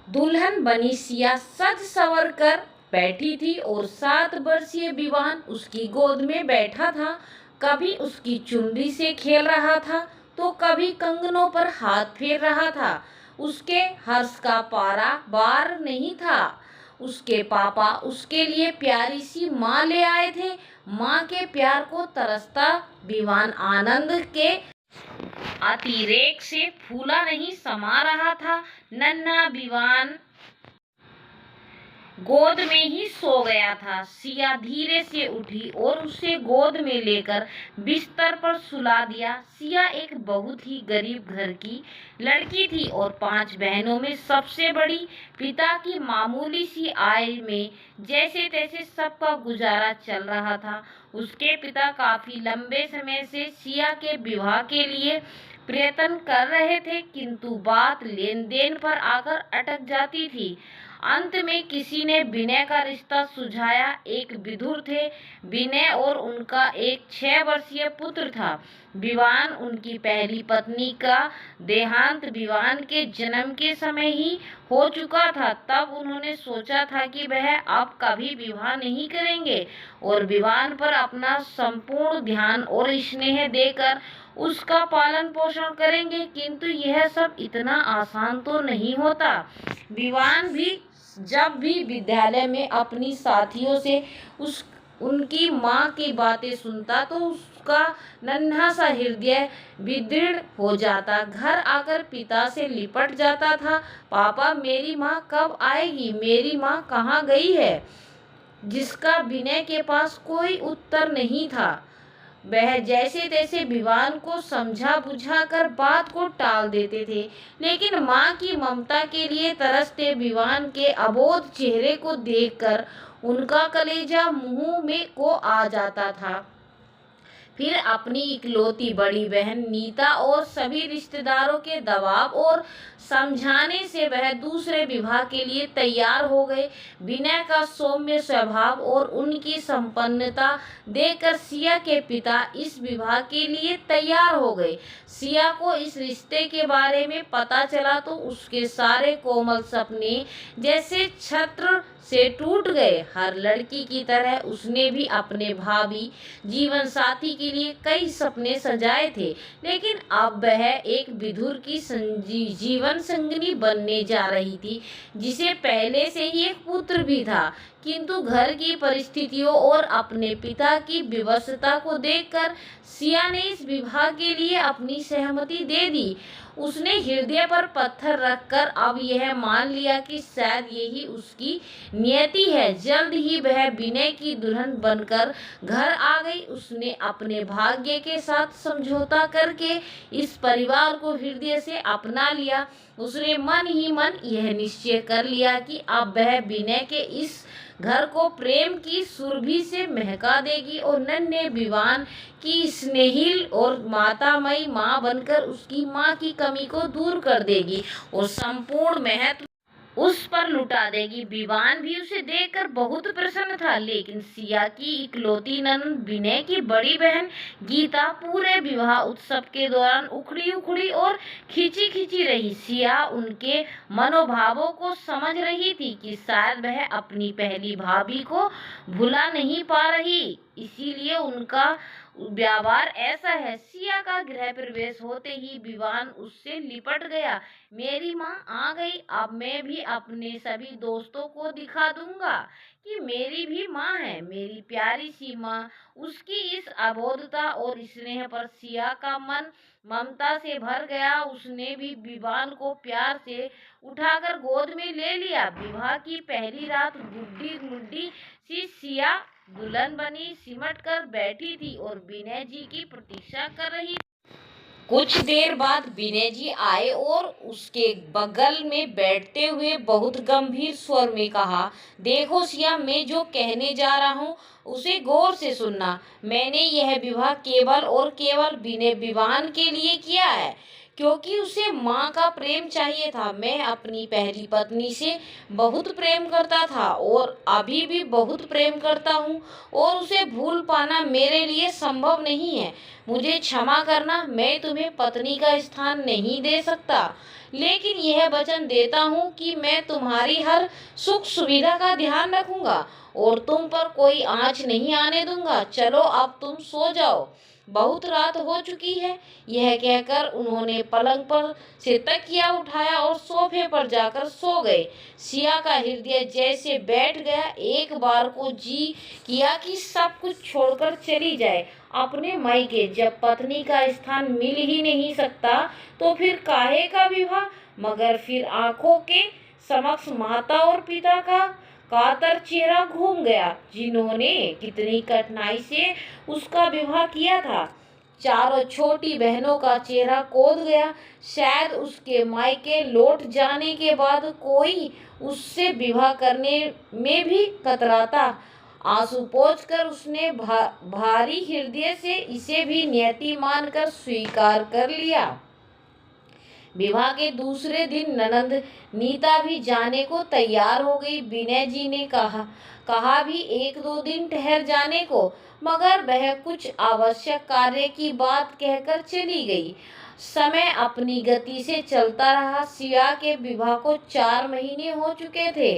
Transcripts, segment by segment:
दुल्हन बनी सिया सज संवर कर बैठी थी और 7 वर्षीय विवान उसकी गोद में बैठा था। कभी उसकी चुनरी से खेल रहा था तो कभी कंगनों पर हाथ फेर रहा था। उसके हर्ष का पारा बार नहीं था। उसके पापा उसके लिए प्यारी सी माँ ले आए थे। माँ के प्यार को तरसता विवान आनंद के अतिरेक से फूला नहीं समा रहा था। नन्हा विवान गोद में ही सो गया था। सिया धीरे से उठी और उसे गोद में लेकर बिस्तर पर सुला दिया। सिया एक बहुत ही गरीब घर की लड़की थी और 5 बहनों में सबसे बड़ी। पिता की मामूली सी आय में जैसे तैसे सबका गुजारा चल रहा था। उसके पिता काफी लंबे समय से सिया के विवाह के लिए प्रयत्न कर रहे थे, किंतु बात लेन देन पर आकर अटक जाती थी। अंत में किसी ने विनय का रिश्ता सुझाया। एक विदुर थे। विनय और उनका एक 6 वर्षीय पुत्र था। विवान उनकी पहली पत्नी का देहांत विवान के जन्म के समय ही हो चुका था। तब उन्होंने सोचा था कि वह अब कभी विवाह नहीं करेंगे और विवान पर अपना संपूर्ण ध्यान और स्नेह देकर उसका पालन पोषण करेंगे, किंतु यह सब इतना आसान तो नहीं होता। विवान भी जब भी विद्यालय में अपनी साथियों से उनकी माँ की बातें सुनता तो उसका नन्हा सा हृदय विदृढ़ हो जाता। घर आकर पिता से लिपट जाता था, पापा मेरी माँ कब आएगी, मेरी माँ कहाँ गई है। जिसका विनय के पास कोई उत्तर नहीं था। वह जैसे तैसे विवान को समझा बुझा कर बात को टाल देते थे, लेकिन माँ की ममता के लिए तरसते विवान के अबोध चेहरे को देखकर उनका कलेजा मुंह में को आ जाता था। फिर अपनी इकलौती बड़ी बहन नीता और सभी रिश्तेदारों के दबाव और समझाने से वह दूसरे विवाह के लिए तैयार हो गए। विनय का सौम्य स्वभाव और उनकी संपन्नता देखकर सिया के पिता इस विवाह के लिए तैयार हो गए। सिया को इस रिश्ते के बारे में पता चला तो उसके सारे कोमल सपने जैसे छत्र से टूट गए। हर लड़की की तरह उसने भी अपने भावी जीवन साथी के लिए कई सपने सजाए थे, लेकिन अब वह एक विधुर की जीवन संगिनी बनने जा रही थी, जिसे पहले से ही एक पुत्र भी था। किंतु घर की परिस्थितियों और अपने पिता की विवशता को देखकर सिया ने इस विवाह के लिए अपनी सहमति दे दी। उसने हृदय पर पत्थर रखकर अब यह मान लिया कि शायद यही उसकी नियति है। जल्द ही वह विनय की दुल्हन बनकर घर आ गई। उसने अपने भाग्य के साथ समझौता करके इस परिवार को हृदय से अपना लिया। उसने मन ही मन यह निश्चय कर लिया कि अब वह विनय के इस घर को प्रेम की सुरभि से महका देगी और नन्हे विवान की स्नेहिल और मातामयी माँ बनकर उसकी माँ की कमी को दूर कर देगी और संपूर्ण महत्व उस पर लुटा देगी। विवान भी उसे देखकर बहुत प्रसन्न था, लेकिन सिया की इकलौती ननद विनय की बड़ी बहन गीता पूरे विवाह उत्सव के दौरान उखड़ी उखड़ी और खिंची खिंची रही। सिया उनके मनोभावों को समझ रही थी कि शायद वह अपनी पहली भाभी को भुला नहीं पा रही, इसीलिए उनका व्यवहार ऐसा है। सिया का गृह प्रवेश होते ही विवान उससे लिपट गया। मेरी माँ आ गई, अब मैं भी अपने सभी दोस्तों को दिखा दूंगा कि मेरी भी माँ है, मेरी प्यारी सी माँ। उसकी इस अबोधता और स्नेह पर सिया का मन ममता से भर गया। उसने भी विवान को प्यार से उठाकर गोद में ले लिया। विवाह की पहली रात गुड्डी गुड्डी सी सिया दुल्हन बनी सिमट कर बैठी थी और विनय जी की प्रतीक्षा कर रही। कुछ देर बाद विनय जी आए और उसके बगल में बैठते हुए बहुत गंभीर स्वर में कहा, देखो सिया, मैं जो कहने जा रहा हूँ उसे गौर से सुनना। मैंने यह विवाह केवल और केवल विनय विवान के लिए किया है, क्योंकि उसे माँ का प्रेम चाहिए था। मैं अपनी पहली पत्नी से बहुत प्रेम करता था और अभी भी बहुत प्रेम करता हूँ और उसे भूल पाना मेरे लिए संभव नहीं है। मुझे क्षमा करना, मैं तुम्हें पत्नी का स्थान नहीं दे सकता, लेकिन यह वचन देता हूँ कि मैं तुम्हारी हर सुख सुविधा का ध्यान रखूंगा और तुम पर कोई आँच नहीं आने दूंगा। चलो अब तुम सो जाओ, बहुत रात हो चुकी है। यह कहकर उन्होंने पलंग पर से तकिया उठाया और सोफे पर जाकर सो गए। सिया का हृदय जैसे बैठ गया। एक बार को जी किया कि सब कुछ छोड़कर चली जाए अपने मायके। जब पत्नी का स्थान मिल ही नहीं सकता तो फिर काहे का विवाह। मगर फिर आंखों के समक्ष माता और पिता का कातर चेहरा घूम गया, जिन्होंने कितनी कठिनाई से उसका विवाह किया था। चारों छोटी बहनों का चेहरा कोद गया। शायद उसके मायके लौट जाने के बाद कोई उससे विवाह करने में भी कतराता। आंसू पोंछकर उसने भारी हृदय से इसे भी नियति मानकर स्वीकार कर लिया। विवाह के दूसरे दिन ननंद नीता भी जाने को तैयार हो गई। विनय जी ने कहा भी 1-2 दिन ठहर जाने को, मगर वह कुछ आवश्यक कार्य की बात कहकर चली गई। समय अपनी गति से चलता रहा। सिया के विवाह को 4 महीने हो चुके थे।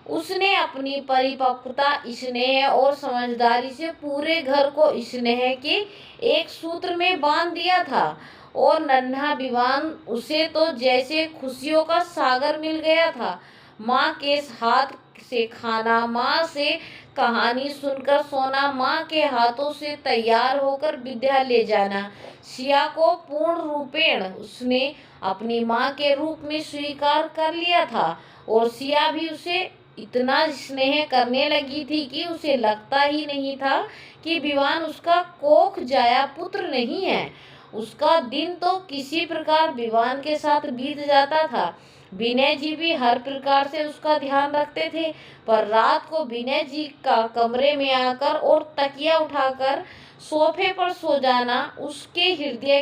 उसने अपनी परिपक्वता, स्नेह और समझदारी से पूरे घर को स्नेह के एक सूत्र में बांध दिया था और नन्हा विवान उसे तो जैसे खुशियों का सागर मिल गया था। माँ के हाथ से खाना, माँ से कहानी सुनकर सोना, माँ के हाथों से तैयार होकर विद्यालय जाना। सिया को पूर्ण रूपेण उसने अपनी माँ के रूप में स्वीकार कर लिया था और सिया भी उसे इतना स्नेह करने लगी थी कि उसे लगता ही नहीं था कि विवान उसका कोख जाया पुत्र नहीं है। उसका दिन तो किसी प्रकार विवान के साथ बीत जाता था। विनय जी भी हर प्रकार से उसका ध्यान रखते थे, पर रात को विनय जी का कमरे में आकर और तकिया उठाकर सोफे पर सो जाना उसके हृदय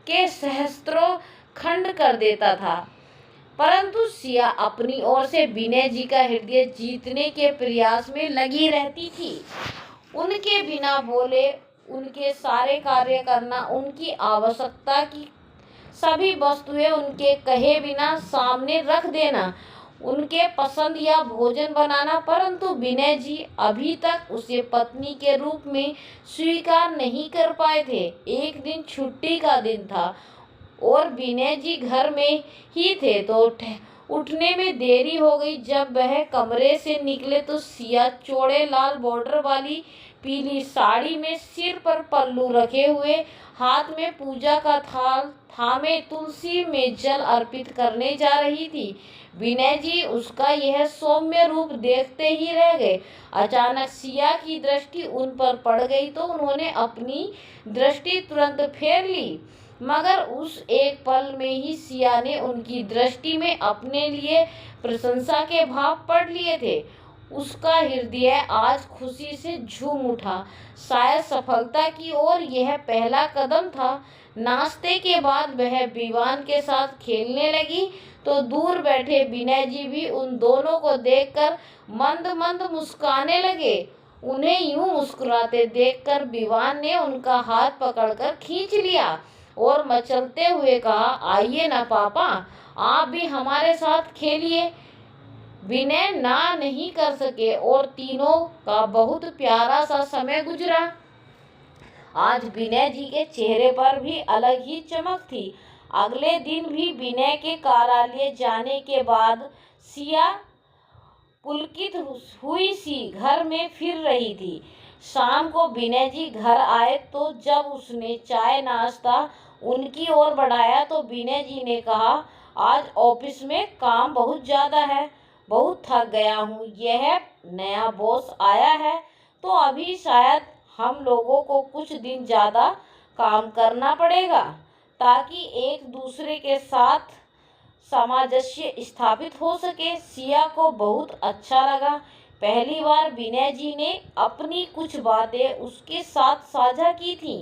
के सहस्त्रों खंड कर देता था। परंतु सिया अपनी ओर से विनय जी का हृदय जीतने के प्रयास में लगी रहती थी। उनके बिना बोले उनके सारे कार्य करना, उनकी आवश्यकता की सभी वस्तुएं उनके कहे बिना सामने रख देना, उनके पसंद या भोजन बनाना। परंतु विनय जी अभी तक उसे पत्नी के रूप में स्वीकार नहीं कर पाए थे। एक दिन छुट्टी का दिन था और विनय जी घर में ही थे तो उठने में देरी हो गई। जब वह कमरे से निकले तो सिया चौड़े लाल बॉर्डर वाली पीली साड़ी में, सिर पर पल्लू रखे हुए, हाथ में पूजा का थाल थामे तुलसी में जल अर्पित करने जा रही थी। विनय जी उसका यह सौम्य रूप देखते ही रह गए। अचानक सिया की दृष्टि उन पर पड़ गई तो उन्होंने अपनी दृष्टि तुरंत फेर ली, मगर उस एक पल में ही सिया ने उनकी दृष्टि में अपने लिए प्रशंसा के भाव पढ़ लिए थे। उसका हृदय आज खुशी से झूम उठा। शायद सफलता की ओर यह पहला कदम था। नाश्ते के बाद वह विवान के साथ खेलने लगी तो दूर बैठे विनय जी भी उन दोनों को देखकर मंद मंद मुस्कुराने लगे। उन्हें यूं मुस्कुराते देखकर विवान ने उनका हाथ पकड़कर खींच लिया और मचलते हुए कहा, आइए ना पापा, आप भी हमारे साथ खेलिए। विनय ना नहीं कर सके और तीनों का बहुत प्यारा सा समय गुजरा। आज विनय जी के चेहरे पर भी अलग ही चमक थी। अगले दिन भी विनय के कार्यालय जाने के बाद सिया पुलकित हुई सी घर में फिर रही थी। शाम को विनय जी घर आए तो जब उसने चाय नाश्ता उनकी ओर बढ़ाया तो विनय जी ने कहा, आज ऑफिस में काम बहुत ज़्यादा है, बहुत थक गया हूँ। यह नया बॉस आया है तो अभी शायद हम लोगों को कुछ दिन ज़्यादा काम करना पड़ेगा ताकि एक दूसरे के साथ सामंजस्य स्थापित हो सके। सिया को बहुत अच्छा लगा। पहली बार विनय जी ने अपनी कुछ बातें उसके साथ साझा की थी।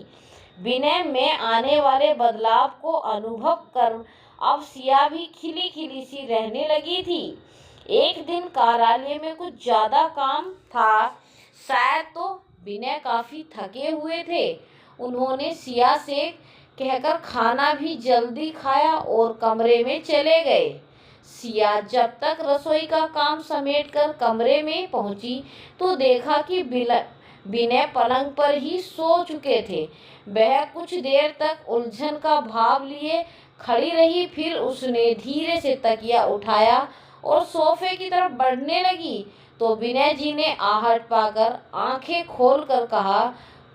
विनय में आने वाले बदलाव को अनुभव कर अब सिया भी खिली खिली सी रहने लगी थी। एक दिन कार्यालय में कुछ ज्यादा काम था, शायद तो विनय काफी थके हुए थे। उन्होंने सिया से कहकर खाना भी जल्दी खाया और कमरे में चले गए। सिया जब तक रसोई का काम समेटकर कमरे में पहुंची तो देखा कि विनय पलंग पर ही सो चुके थे। वह कुछ देर तक उलझन का भाव लिए खड़ी रही, फिर उसने धीरे से तकिया उठाया और सोफे की तरफ बढ़ने लगी तो विनय जी ने आहट पाकर आंखें खोलकर कहा,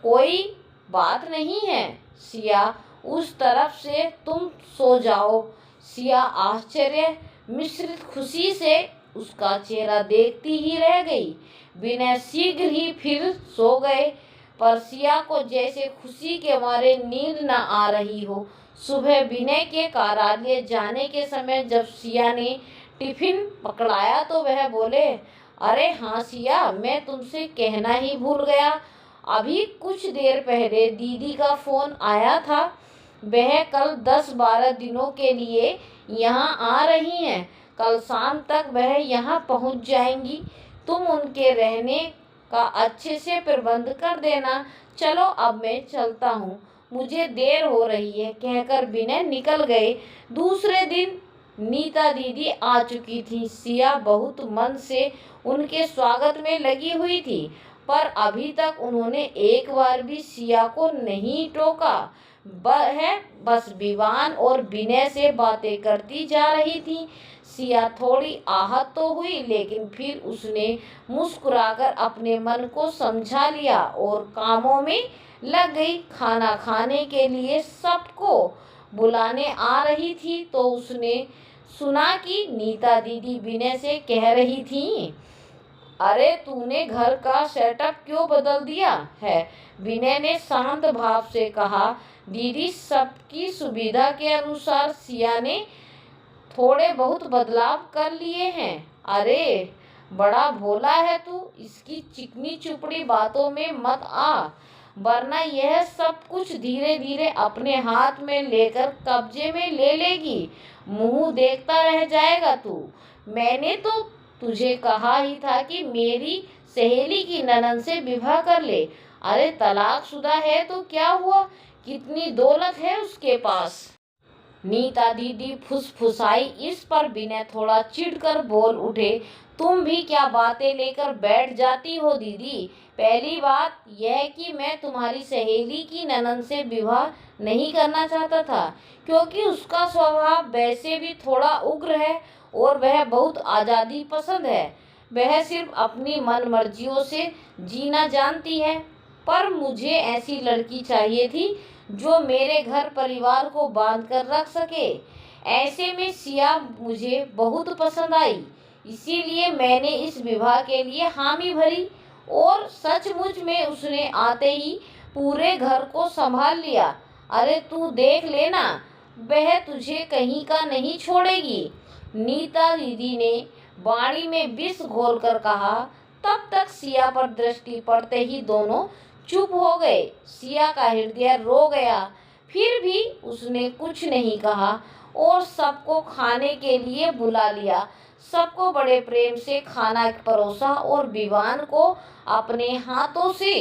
कोई बात नहीं है सिया, उस तरफ से तुम सो जाओ। सिया आश्चर्य मिश्रित खुशी से उसका चेहरा देखती ही रह गई। विनय शीघ्र ही फिर सो गए, पर सिया को जैसे खुशी के मारे नींद न आ रही हो। सुबह विनय के कार्यालय जाने के समय जब सिया ने टिफिन पकड़ाया तो वह बोले, अरे हाँ सिया, मैं तुमसे कहना ही भूल गया, अभी कुछ देर पहले दीदी का फोन आया था। वह कल 10-12 दिनों के लिए यहाँ आ रही हैं। कल शाम तक वह यहाँ पहुँच जाएंगी। तुम उनके रहने का अच्छे से प्रबंध कर देना। चलो अब मैं चलता हूँ, मुझे देर हो रही है, कहकर विनय निकल गए। दूसरे दिन नीता दीदी आ चुकी थी। सिया बहुत मन से उनके स्वागत में लगी हुई थी, पर अभी तक उन्होंने एक बार भी सिया को नहीं टोका। वह बस विवान और विनय से बातें करती जा रही थी। सिया थोड़ी आहत तो हुई, लेकिन फिर उसने मुस्कुराकर अपने मन को समझा लिया और कामों में लग गई। खाना खाने के लिए सबको बुलाने आ रही थी तो उसने सुना कि नीता दीदी विनय से कह रही थी, अरे तूने घर का सेटअप क्यों बदल दिया है। विनय ने शांत भाव से कहा, दीदी सबकी सुविधा के अनुसार सिया ने थोड़े बहुत बदलाव कर लिए हैं। अरे बड़ा भोला है तू, इसकी चिकनी चुपड़ी बातों में मत आ, वरना यह सब कुछ धीरे धीरे अपने हाथ में लेकर कब्जे में ले लेगी। मुंह देखता रह जाएगा तू। मैंने तो तुझे कहा ही था कि मेरी सहेली की ननद से विवाह कर ले। अरे तलाकशुदा है तो क्या हुआ, कितनी दौलत है उसके पास। नीता दीदी फुसफुसाई। इस पर विनय थोड़ा चिढ़कर बोल उठे, तुम भी क्या बातें लेकर बैठ जाती हो दीदी। पहली बात यह कि मैं तुम्हारी सहेली की ननद से विवाह नहीं करना चाहता था, क्योंकि उसका स्वभाव वैसे भी थोड़ा उग्र है और वह बहुत आज़ादी पसंद है। वह सिर्फ अपनी मन मर्जियों से जीना जानती है। पर मुझे ऐसी लड़की चाहिए थी जो मेरे घर परिवार को बांध कर रख सके। ऐसे में सिया मुझे बहुत पसंद आई, इसीलिए मैंने इस विवाह के लिए हामी भरी और सचमुच में उसने आते ही पूरे घर को संभाल लिया। अरे तू देख लेना, वह तुझे कहीं का नहीं छोड़ेगी। नीता दीदी ने बाड़ी में विष घोलकर कहा। तब तक सिया पर दृष्टि पड़ते ही दोनों चुप हो गए। सिया का हृदय रो गया, फिर भी उसने कुछ नहीं कहा और सबको खाने के लिए बुला लिया। सबको बड़े प्रेम से खाना परोसा और विवान को अपने हाथों से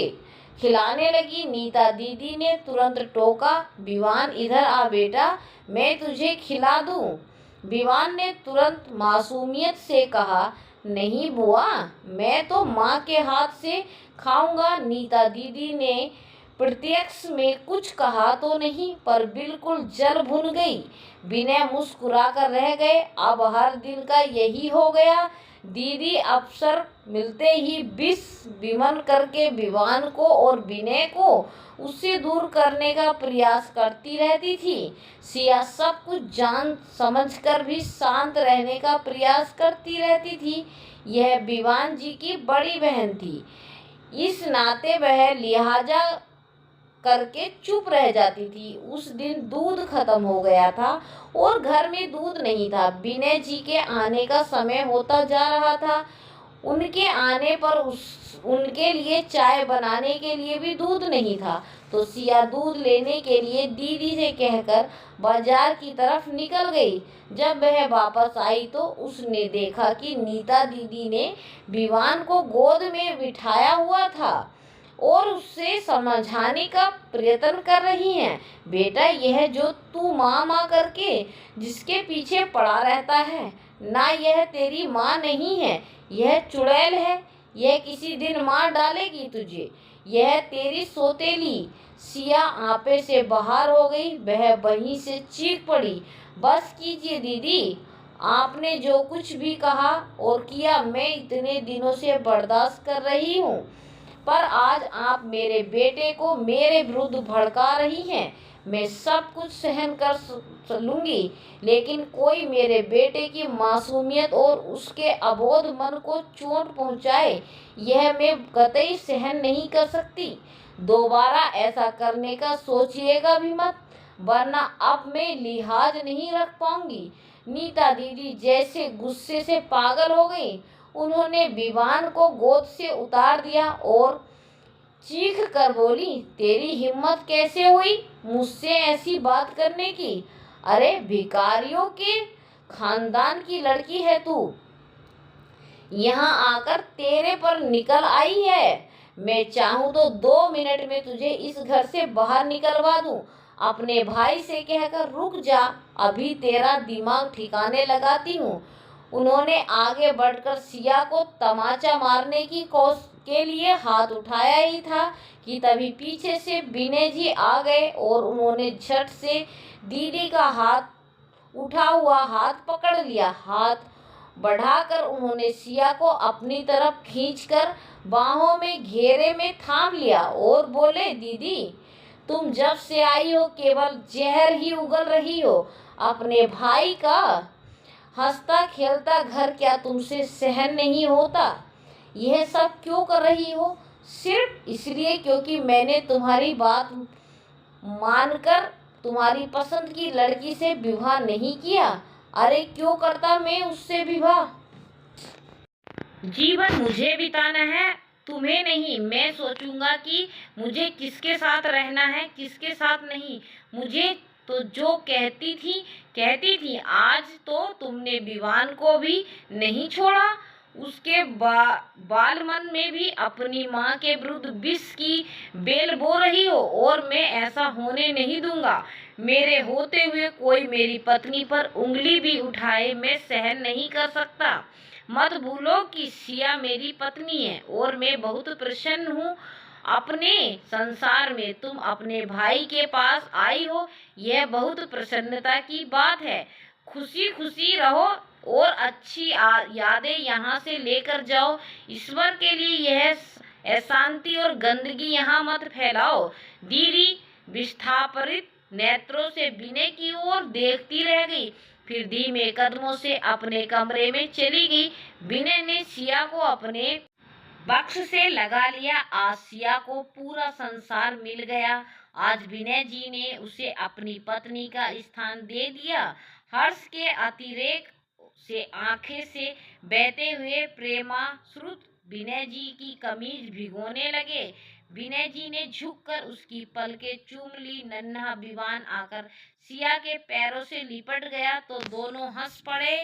खिलाने लगी। नीता दीदी ने तुरंत टोका, विवान इधर आ बेटा, मैं तुझे खिला दूं। विवान ने तुरंत मासूमियत से कहा, नहीं बुआ, मैं तो माँ के हाथ से खाऊंगा। नीता दीदी ने प्रत्यक्ष में कुछ कहा तो नहीं, पर बिल्कुल जल भुन गई। विनय मुस्कुरा कर रह गए। अब हर दिन का यही हो गया। दीदी अवसर मिलते ही विष विमन करके विवान को और विनय को उससे दूर करने का प्रयास करती रहती थी। सिया सब कुछ जान समझकर भी शांत रहने का प्रयास करती रहती थी। यह विवान जी की बड़ी बहन थी, इस नाते वह लिहाजा करके चुप रह जाती थी। उस दिन दूध खत्म हो गया था और घर में दूध नहीं था। विनय जी के आने का समय होता जा रहा था। उनके आने पर उनके लिए चाय बनाने के लिए भी दूध नहीं था। तो सिया दूध लेने के लिए दीदी से कहकर बाजार की तरफ निकल गई। जब वह वापस आई तो उसने देखा कि नीता दीदी ने विवान को गोद में बिठाया हुआ था और उससे समझाने का प्रयत्न कर रही हैं। बेटा, यह जो तू माँ माँ करके जिसके पीछे पड़ा रहता है ना, यह तेरी माँ नहीं है, यह चुड़ैल है। यह किसी दिन मार डालेगी तुझे। यह तेरी सौतेली। सिया आपे से बाहर हो गई। वह वहीं से चीख पड़ी, बस कीजिए दीदी, आपने जो कुछ भी कहा और किया मैं इतने दिनों से बर्दाश्त कर रही हूँ, पर आज आप मेरे बेटे को मेरे विरुद्ध भड़का रही हैं। मैं सब कुछ सहन कर लूंगी, लेकिन कोई मेरे बेटे की मासूमियत और उसके अबोध मन को चोट पहुंचाए, यह मैं कतई सहन नहीं कर सकती। दोबारा ऐसा करने का सोचिएगा भी मत, वरना अब मैं लिहाज नहीं रख पाऊंगी। नीता दीदी जैसे गुस्से से पागल हो गई। उन्होंने विवान को गोद से उतार दिया और चीख कर बोली, तेरी हिम्मत कैसे हुई मुझसे ऐसी बात करने की? अरे भिखारियों के खानदान की लड़की है तू, यहाँ आकर तेरे पर निकल आई है। मैं चाहूँ तो 2 मिनट में तुझे इस घर से बाहर निकलवा दूँ। अपने भाई से कहकर रुक जा, अभी तेरा दिमाग ठिकाने लगाती हूँ। उन्होंने आगे बढ़कर सिया को तमाचा मारने के लिए हाथ उठाया ही था कि तभी पीछे से विनय जी आ गए और उन्होंने झट से दीदी का उठा हुआ हाथ पकड़ लिया। हाथ बढ़ाकर उन्होंने सिया को अपनी तरफ खींचकर बाहों में घेरे में थाम लिया और बोले, दीदी, तुम जब से आई हो केवल जहर ही उगल रही हो। अपने भाई का हंसता खेलता घर क्या तुमसे सहन नहीं होता? यह सब क्यों कर रही हो? सिर्फ इसलिए क्योंकि मैंने तुम्हारी बात मानकर तुम्हारी पसंद की लड़की से विवाह नहीं किया। अरे क्यों करता मैं उससे विवाह? जीवन मुझे बिताना है, तुम्हें नहीं। मैं सोचूंगा कि मुझे किसके साथ रहना है, किसके साथ नहीं। मुझे तो जो कहती थी। आज तो तुमने विवान को भी नहीं छोड़ा। उसके बाल मन में भी अपनी माँ के विरुद्ध विष की बेल बो रही हो और मैं ऐसा होने नहीं दूंगा। मेरे होते हुए कोई मेरी पत्नी पर उंगली भी उठाए मैं सहन नहीं कर सकता। मत भूलो कि सिया मेरी पत्नी है और मैं बहुत प्रसन्न हूँ अपने संसार में। तुम अपने भाई के पास आई हो, यह बहुत प्रसन्नता की बात है। खुशी खुशी रहो और अच्छी यादें यहाँ से लेकर जाओ। ईश्वर के लिए यह अशांति और गंदगी यहाँ मत फैलाओ। दीदी विस्थापित नेत्रों से विनय की ओर देखती रह गई, फिर धीमे कदमों से अपने कमरे में चली गई। विनय ने सिया को अपने बक्स से लगा लिया। आज सिया को पूरा संसार मिल गया। आज विनय जी ने उसे अपनी पत्नी का स्थान दे दिया। हर्ष के अतिरेक से आंखें से बहते हुए प्रेमाश्रु विनय जी की कमीज भिगोने लगे। विनय जी ने झुककर उसकी पलकें चूम ली। नन्हा विवान आकर सिया के पैरों से लिपट गया तो दोनों हंस पड़े।